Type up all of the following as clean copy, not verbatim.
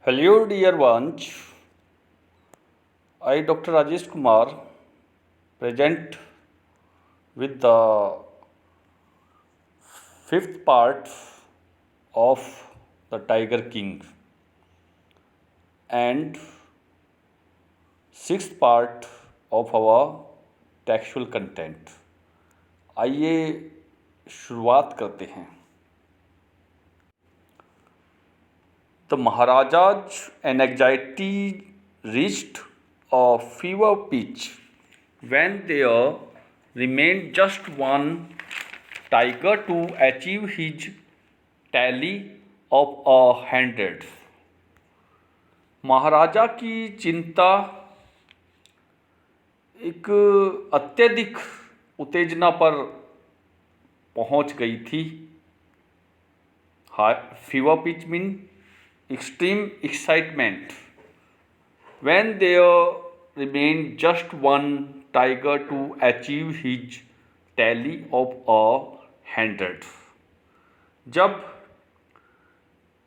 Hello, dear ones. I, Dr. Rajesh Kumar, present with the fifth part of the Tiger King and sixth part of our textual content. आइए शुरुआत करते हैं. The Maharaja's anxiety reached a fever pitch when there remained just one tiger to achieve his tally of 100. महाराजा की चिंता एक अत्यधिक उत्तेजना पर पहुंच गई थी. Fever pitch mean extreme excitement when there remained just one tiger to achieve his tally of 100. जब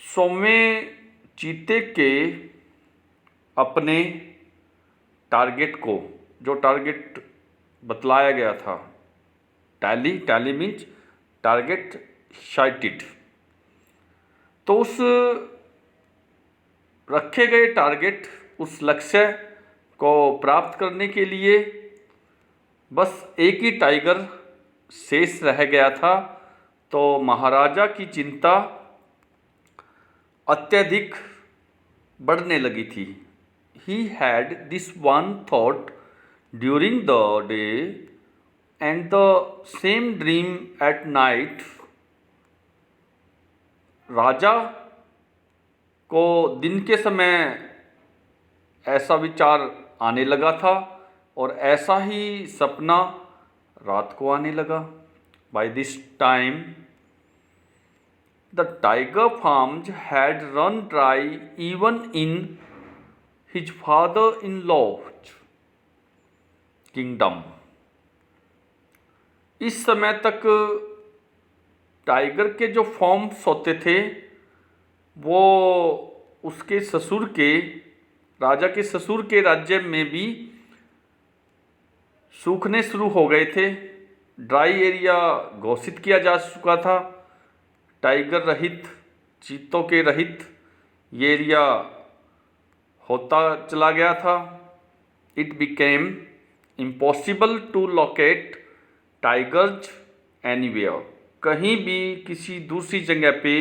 100वें चीते के अपने टारगेट को, जो टारगेट बतलाया गया था, टैली मीन्स टारगेट साइटेड, तो उस रखे गए टारगेट, उस लक्ष्य को प्राप्त करने के लिए बस एक ही टाइगर शेष रह गया था. तो महाराजा की चिंता अत्यधिक बढ़ने लगी थी. He had this one thought during the day and the same dream at night. राजा को दिन के समय ऐसा विचार आने लगा था और ऐसा ही सपना रात को आने लगा. By this time, the tiger farms had run dry even in his father-in-law's kingdom. इस समय तक टाइगर के जो फॉर्म्स होते थे वो उसके ससुर के, राजा के ससुर के राज्य में भी सूखने शुरू हो गए थे. ड्राई एरिया घोषित किया जा चुका था. टाइगर रहित, चीतों के रहित ये एरिया होता चला गया था. It became impossible to locate tigers anywhere. कहीं भी किसी दूसरी जगह पे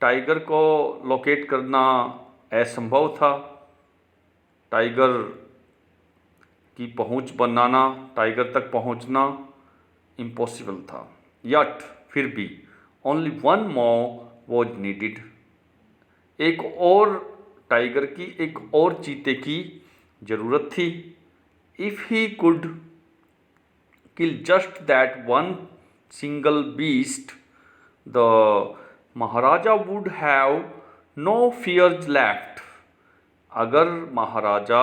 टाइगर को लोकेट करना असंभव था. टाइगर की पहुंच बनाना, टाइगर तक पहुंचना इम्पॉसिबल था. यट फिर भी only one more was needed. एक और टाइगर की, एक और चीते की ज़रूरत थी. If he could kill just that one single beast, the maharaja would have no fears left. अगर महाराजा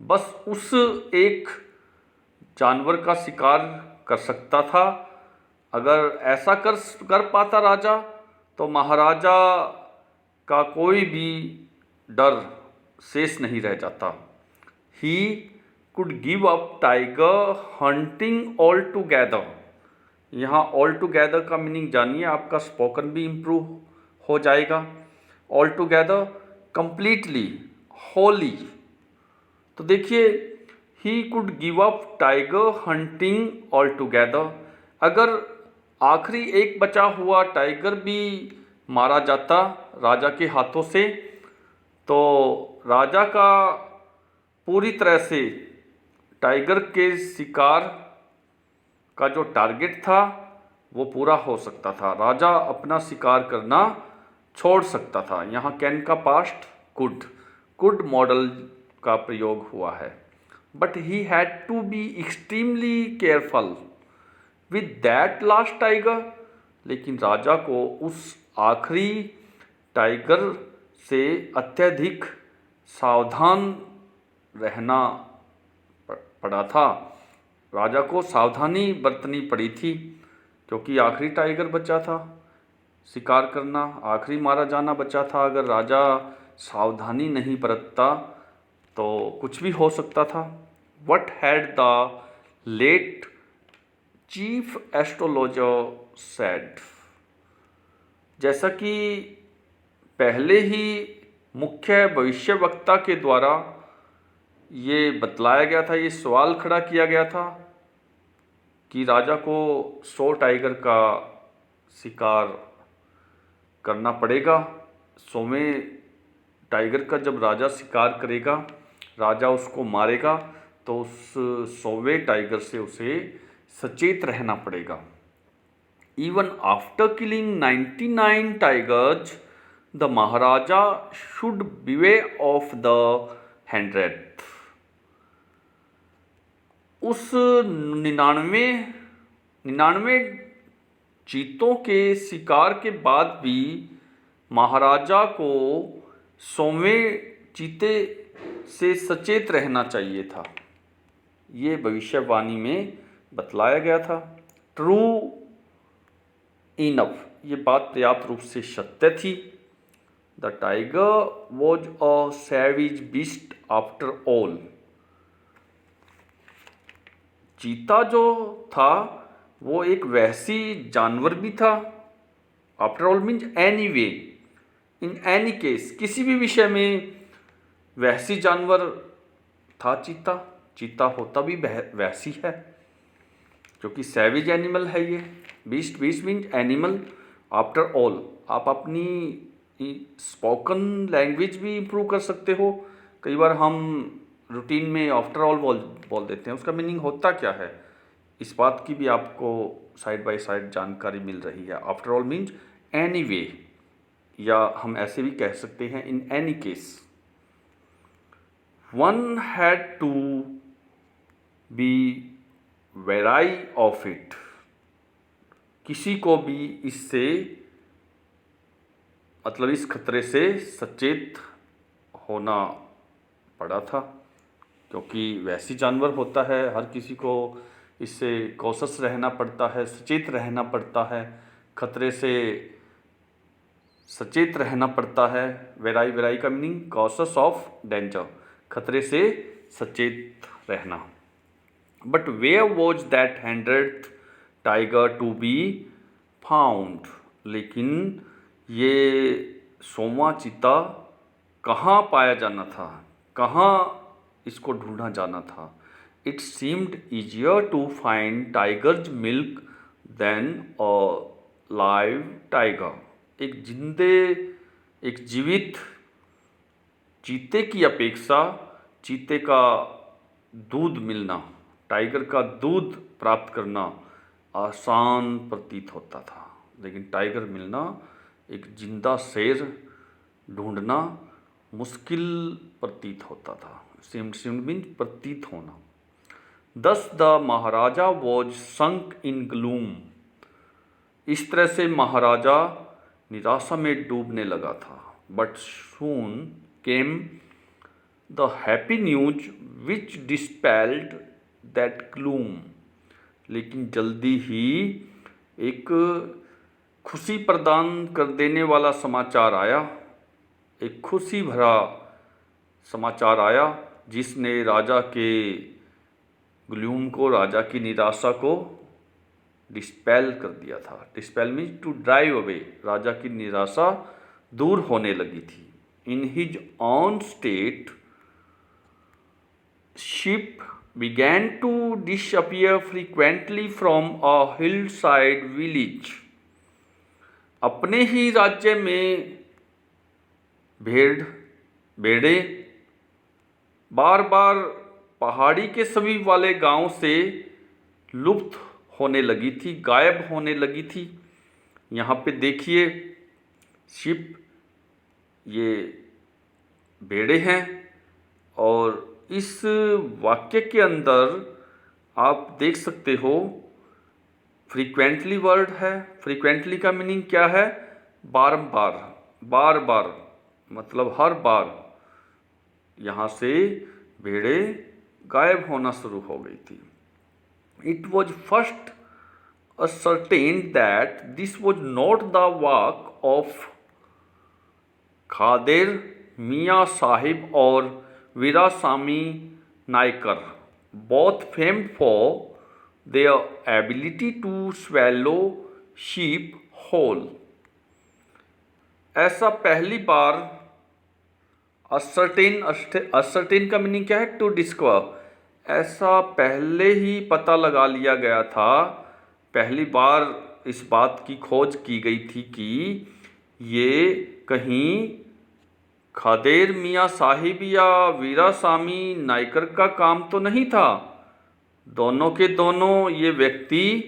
बस उस एक जानवर का शिकार कर सकता था, अगर ऐसा कर पाता राजा, तो महाराजा का कोई भी डर शेष नहीं रह जाता. He could give up tiger hunting all together. यहाँ ऑल टुगेदर का मीनिंग जानिए, आपका स्पोकन भी इम्प्रूव हो जाएगा. All together, completely, Holi. तो देखिए, he could give up tiger hunting all together. अगर आखिरी एक बचा हुआ टाइगर भी मारा जाता राजा के हाथों से, तो राजा का पूरी तरह से टाइगर के शिकार का जो टारगेट था वो पूरा हो सकता था. राजा अपना शिकार करना छोड़ सकता था. यहाँ कैन का पास्ट कुड मॉडल का प्रयोग हुआ है. But he had to be extremely careful with that last tiger. लेकिन राजा को उस आखिरी टाइगर से अत्यधिक सावधान रहना पड़ा था. राजा को सावधानी बरतनी पड़ी थी क्योंकि आखिरी टाइगर बचा था शिकार करना, आखिरी मारा जाना बचा था. अगर राजा सावधानी नहीं बरतता तो कुछ भी हो सकता था। What had the late chief astrologer said? जैसा कि पहले ही मुख्य भविष्यवक्ता के द्वारा ये बतलाया गया था, ये सवाल खड़ा किया गया था कि राजा को 100 टाइगर का शिकार करना पड़ेगा। 100वें टाइगर का जब राजा शिकार करेगा, राजा उसको मारेगा, तो उस 100वें टाइगर से उसे सचेत रहना पड़ेगा। Even after killing 99 tigers, the Maharaja should beware of the 100th. उस 99 चीतों के शिकार के बाद भी महाराजा को 100वें चीते से सचेत रहना चाहिए था। ये भविष्यवाणी में बतलाया गया था। ट्रू इनफ, ये बात पर्याप्त रूप से सत्य थी। The tiger was a सैविज beast after all. चीता जो था वो एक वहशी जानवर भी था। After all means any way, इन एनी केस, किसी भी विषय में वहशी जानवर था चीता। चीता होता भी वहशी है, क्योंकि सैविज एनिमल है ये। Beast means animal. After all, आप अपनी स्पोकन लैंग्वेज भी इम्प्रूव कर सकते हो। कई बार हम रूटीन में आफ्टर ऑल बोल देते हैं, उसका मीनिंग होता क्या है, इस बात की भी आपको साइड बाय साइड जानकारी मिल रही है। After all means anyway, या हम ऐसे भी कह सकते हैं in any case. One had to be wary of it. किसी को भी इससे, मतलब इस खतरे से सचेत होना पड़ा था, क्योंकि वैसी जानवर होता है, हर किसी को इससे कॉशस रहना पड़ता है, सचेत रहना पड़ता है, खतरे से सचेत रहना पड़ता है। वेराई का मीनिंग कॉशस ऑफ डेंजर, खतरे से सचेत रहना। But where was that 100th tiger to be found. लेकिन ये 100वां चीता कहाँ पाया जाना था, कहाँ इसको ढूंढा जाना था। It seemed easier to find tiger's milk than a live tiger. एक जीवित चीते की अपेक्षा चीते का दूध मिलना, टाइगर का दूध प्राप्त करना आसान प्रतीत होता था। लेकिन टाइगर मिलना, एक जिंदा शेर ढूंढना मुश्किल प्रतीत होता था। सीम्ड मीन्स प्रतीत होना। Thus the maharaja was sunk in gloom. इस तरह से महाराजा निराशा में डूबने लगा था। But soon came the happy news which dispelled that gloom. लेकिन जल्दी ही एक खुशी प्रदान कर देने वाला समाचार आया, एक खुशी भरा समाचार आया, जिसने राजा के ग्लूम को, राजा की निराशा को डिस्पेल कर दिया था। Dispel means to drive away. राजा की निराशा दूर होने लगी थी। In his own state ship began to disappear frequently from a hillside village. अपने ही राज्य में भेड़े बार बार पहाड़ी के समीप वाले गांव से लुप्त होने लगी थी, गायब होने लगी थी। यहाँ पे देखिए, शिप, ये भेड़े हैं, और इस वाक्य के अंदर आप देख सकते हो फ्रीक्वेंटली वर्ड है। फ्रीक्वेंटली का मीनिंग क्या है? बारंबार, बार बार, मतलब हर बार यहाँ से भेड़े गायब होना शुरू हो गई थी। It was first ascertained that this was not the work of Khadir मियाँ साहिब और Veerasamy Naikar, both famed for their ability to swallow sheep whole. ऐसा पहली बार असर्टेन का मीनिंग क्या है? To discover. ऐसा पहले ही पता लगा लिया गया था, पहली बार इस बात की खोज की गई थी कि ये कहीं खादेर मियाँ साहिब या वीरासामी नायकर का काम तो नहीं था। दोनों के दोनों ये व्यक्ति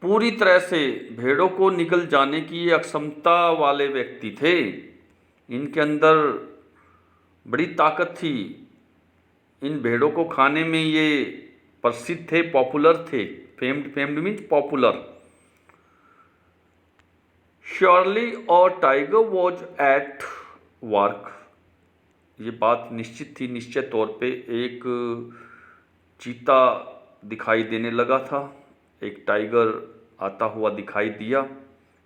पूरी तरह से भेड़ों को निगल जाने की अक्षमता वाले व्यक्ति थे। इनके अंदर बड़ी ताकत थी। इन भेड़ों को खाने में ये प्रसिद्ध थे, पॉपुलर थे। Famed means popular. श्योरली और टाइगर वॉज एट वर्क। ये बात निश्चित थी, निश्चित तौर पे एक चीता दिखाई देने लगा था, एक टाइगर आता हुआ दिखाई दिया,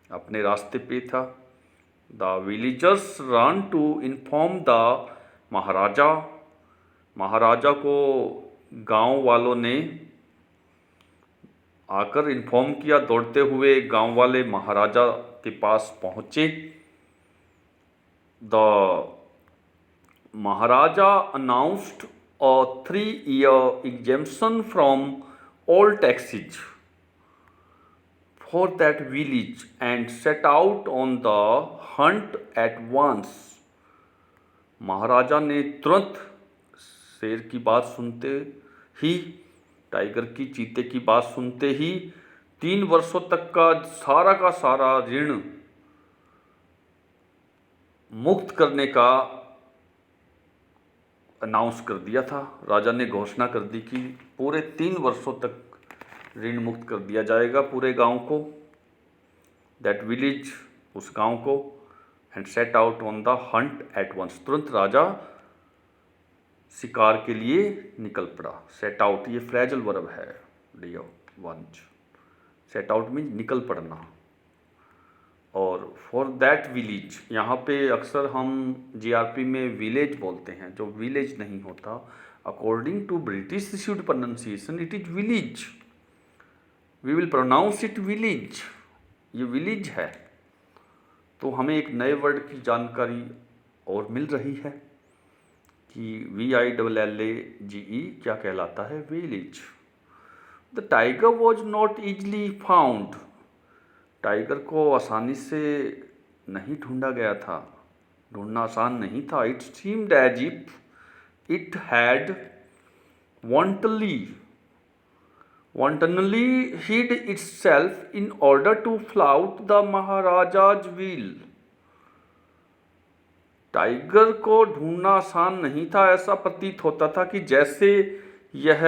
अपने रास्ते पे था। The villagers ran to inform the maharaja. महाराजा को गांव वालों ने आकर इन्फॉर्म किया। दौड़ते हुए गांव वाले महाराजा के पास पहुंचे। The Maharaja announced a 3-year exemption from all taxes for that village and set out on the hunt at once. महाराजा ने तुरंत शेर की बात सुनते ही, टाइगर की, चीते की बात सुनते ही 3 वर्षों तक का सारा ऋण मुक्त करने का अनाउंस कर दिया था। राजा ने घोषणा कर दी कि पूरे 3 वर्षों तक ऋण मुक्त कर दिया जाएगा पूरे गांव को, दैट विलेज, उस गांव को, and set out on the hunt at once. तुरंत राजा शिकार के लिए निकल पड़ा। सेट आउट ये फ्रेजल वर्ब है, डियो वंच। सेट आउट मीन्स निकल पड़ना। और फॉर दैट विलेज, यहाँ पे अक्सर हम जीआरपी में विलेज बोलते हैं, जो विलेज नहीं होता। According to British issued pronunciation it is village. We will pronounce it village. ये विलेज है। तो हमें एक नए वर्ड की जानकारी और मिल रही है कि VILLAGE क्या कहलाता है? Village. The tiger was not easily found. Tiger को आसानी से नहीं ढूंढा गया था, ढूंढना आसान नहीं था। It seemed as if it had wantonly hid itself in order to flout the maharaja's will. Tiger को ढूंढना आसान नहीं था। ऐसा प्रतीत होता था कि जैसे यह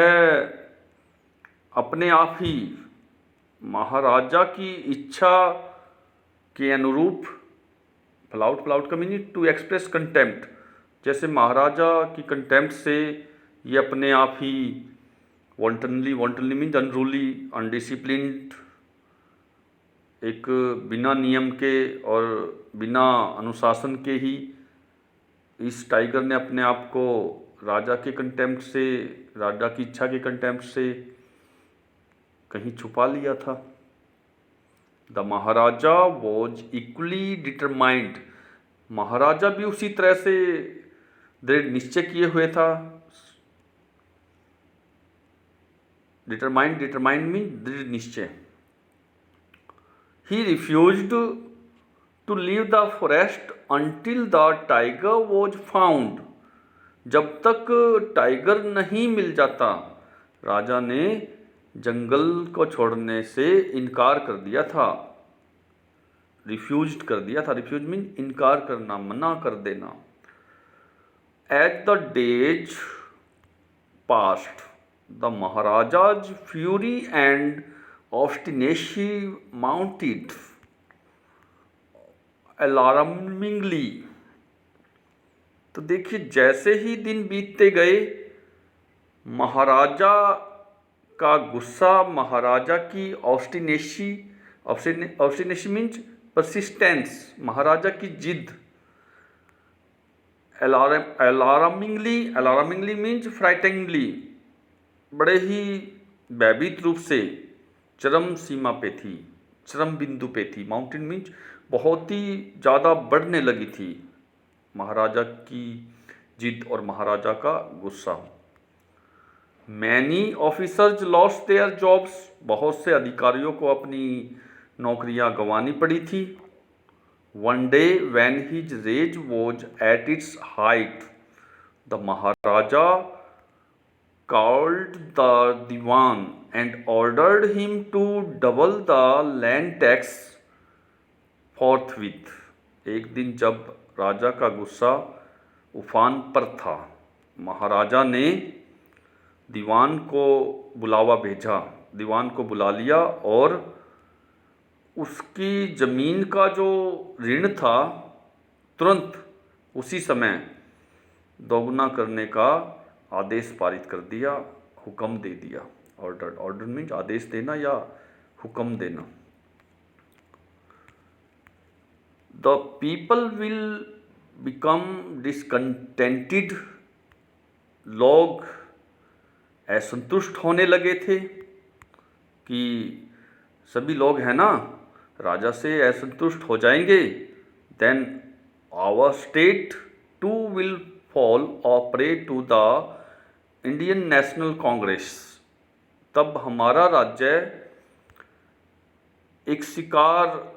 अपने आप ही महाराजा की इच्छा के अनुरूप, फ्लाउट का मीनिंग टू एक्सप्रेस कंटेम्प्ट, जैसे महाराजा की कंटेम्प्ट से ये अपने आप ही वॉन्टनली मीन्स अनरूली, अनडिसिप्लिन्ड, एक बिना नियम के और बिना अनुशासन के ही इस टाइगर ने अपने आप को राजा के कंटेम्प्ट से, राजा की इच्छा के कंटेम्प्ट से कहीं छुपा लिया था। The maharaja was equally determined. महाराजा भी उसी तरह से दृढ़ निश्चय किए हुए था। डिटरमाइंड मीन दृढ़ निश्चय। He refused to leave the forest until the tiger was found. जब तक टाइगर नहीं मिल जाता, राजा ने जंगल को छोड़ने से इनकार कर दिया था। रिफ्यूज कर दिया था। रिफ्यूज मीन इनकार करना, मना कर देना। At the days past the maharaja's fury and obstinacy mounted alarmingly. तो देखिए, जैसे ही दिन बीतते गए, महाराजा का गुस्सा, महाराजा की ऑब्स्टिनेसी मीन्स परसिस्टेंस, महाराजा की जिद, अलार्मिंगली मीन्स फ्राइटेनिंगली, बड़े ही भयभीत रूप से, चरम सीमा पे थी, चरम बिंदु पे थी। माउंटेन मीन्स बहुत ही ज़्यादा बढ़ने लगी थी महाराजा की जिद और महाराजा का गुस्सा। Many officers lost their jobs, बहुत से अधिकारियों को अपनी नौकरियां गंवानी पड़ी थी। One day when his rage was at its height, the maharaja called the Diwan and ordered him to double the land tax forthwith। एक दिन जब राजा का गुस्सा उफान पर था, महाराजा ने दीवान को बुलावा भेजा, दीवान को बुला लिया और उसकी ज़मीन का जो ऋण था तुरंत उसी समय दोगुना करने का आदेश पारित कर दिया, हुक्म दे दिया। ऑर्डर मीन्स आदेश देना या हुक्म देना। The people will become discontented, लोग असंतुष्ट होने लगे थे कि सभी लोग हैं ना राजा से असंतुष्ट हो जाएंगे। Then our state too will fall a prey to the Indian National Congress, तब हमारा राज्य एक शिकार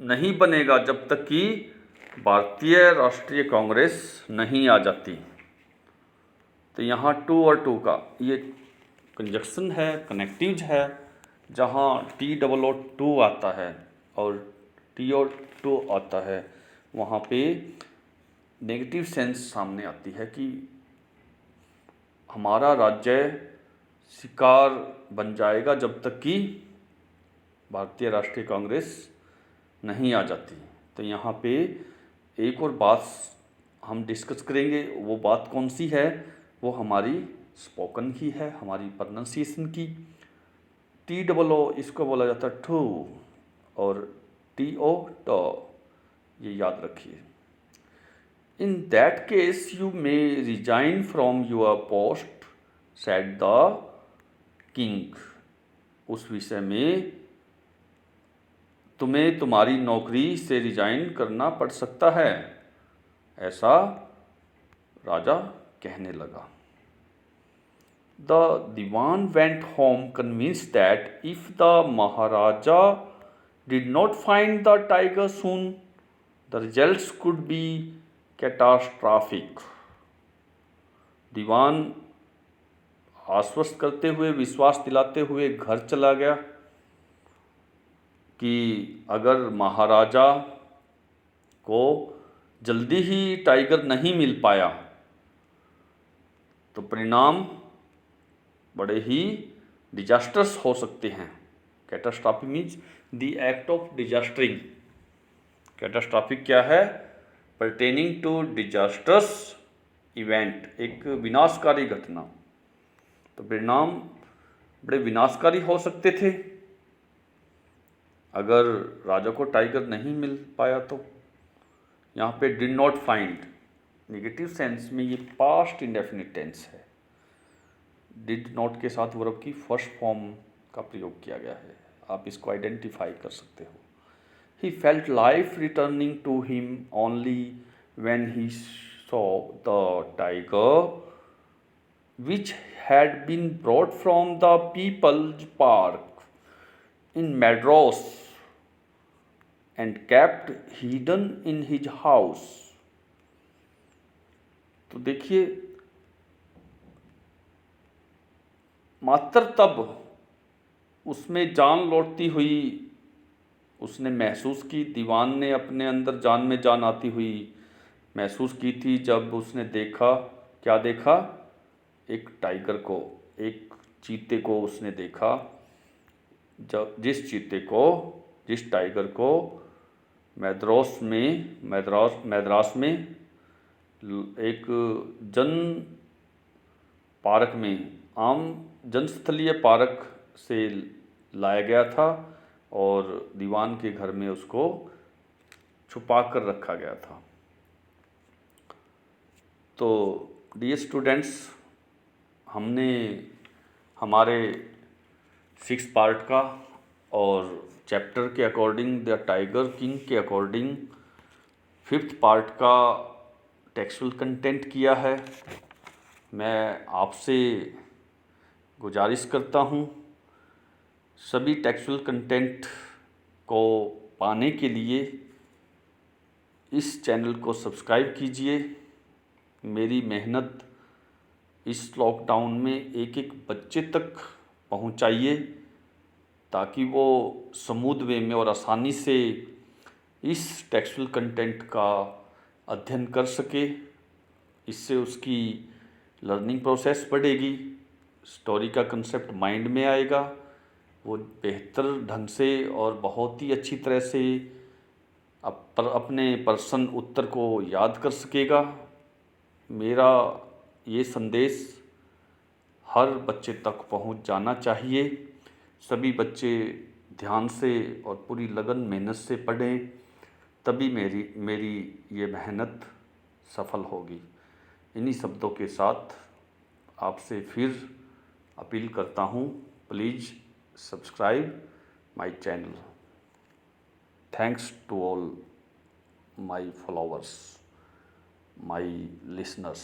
नहीं बनेगा जब तक कि भारतीय राष्ट्रीय कांग्रेस नहीं आ जाती। तो यहाँ टू और टू का ये कंजक्शन है, कनेक्टिव है, जहाँ TOO आता है और T और टू आता है, वहाँ पे नेगेटिव सेंस सामने आती है कि हमारा राज्य शिकार बन जाएगा जब तक कि भारतीय राष्ट्रीय कांग्रेस नहीं आ जाती। तो यहाँ पे एक और बात हम डिस्कस करेंगे, वो बात कौन सी है? वो हमारी स्पोकन की है, हमारी प्रोनाउंसिएशन की। TOO इसको बोला जाता है ठू और TO टो, ये याद रखिए। In that case you may resign from your post, said the king। उस विषय में तुम्हें तुम्हारी नौकरी से रिजाइन करना पड़ सकता है, ऐसा राजा कहने लगा। The Diwan went home convinced that if the Maharaja did not find the tiger soon, the results could be कैटास्ट्राफिक। दीवान आश्वस्त करते हुए, विश्वास दिलाते हुए घर चला गया कि अगर महाराजा को जल्दी ही टाइगर नहीं मिल पाया तो परिणाम बड़े ही डिजास्टर्स हो सकते हैं। कैटास्ट्राफिक मीन्स द एक्ट ऑफ डिजास्टरिंग। कैटास्ट्राफिक क्या है? pertaining to disastrous event, एक विनाशकारी घटना। तो परिणाम बड़े विनाशकारी हो सकते थे अगर राजा को टाइगर नहीं मिल पाया तो। यहाँ पे did not find negative sense में ये पास्ट इंडेफिनिट टेंस है। did not के साथ वर्ब की फर्स्ट फॉर्म का प्रयोग किया गया है, आप इसको आइडेंटिफाई कर सकते हो। He felt life returning to him only when he saw the tiger, which had been brought from the People's Park in Madras and kept hidden in his house। तो देखिए, मात्र तब उसमें जान लौटती हुई उसने महसूस की, दीवान ने अपने अंदर जान में जान आती हुई महसूस की थी जब उसने देखा, क्या देखा? एक टाइगर को, एक चीते को उसने देखा, जब जिस टाइगर को मैद्रास में एक जन पार्क में, आम जनस्थलीय पार्क से लाया गया था और दीवान के घर में उसको छुपा कर रखा गया था। तो डियर स्टूडेंट्स, हमने हमारे 6 पार्ट का और चैप्टर के अकॉर्डिंग द टाइगर किंग के अकॉर्डिंग 5th पार्ट का टेक्सुअल कंटेंट किया है। मैं आपसे गुजारिश करता हूँ सभी टेक्सुअल कंटेंट को पाने के लिए इस चैनल को सब्सक्राइब कीजिए। मेरी मेहनत इस लॉकडाउन में एक एक बच्चे तक पहुंचाइए ताकि वो स्मूथ वे में और आसानी से इस टेक्सुअल कंटेंट का अध्ययन कर सके। इससे उसकी लर्निंग प्रोसेस बढ़ेगी, स्टोरी का कंसेप्ट माइंड में आएगा, वो बेहतर ढंग से और बहुत ही अच्छी तरह से अपने प्रश्न उत्तर को याद कर सकेगा। मेरा ये संदेश हर बच्चे तक पहुंच जाना चाहिए। सभी बच्चे ध्यान से और पूरी लगन मेहनत से पढ़ें, तभी मेरी ये मेहनत सफल होगी। इन्हीं शब्दों के साथ आपसे फिर अपील करता हूँ, please subscribe my channel. Thanks to all my followers, my listeners.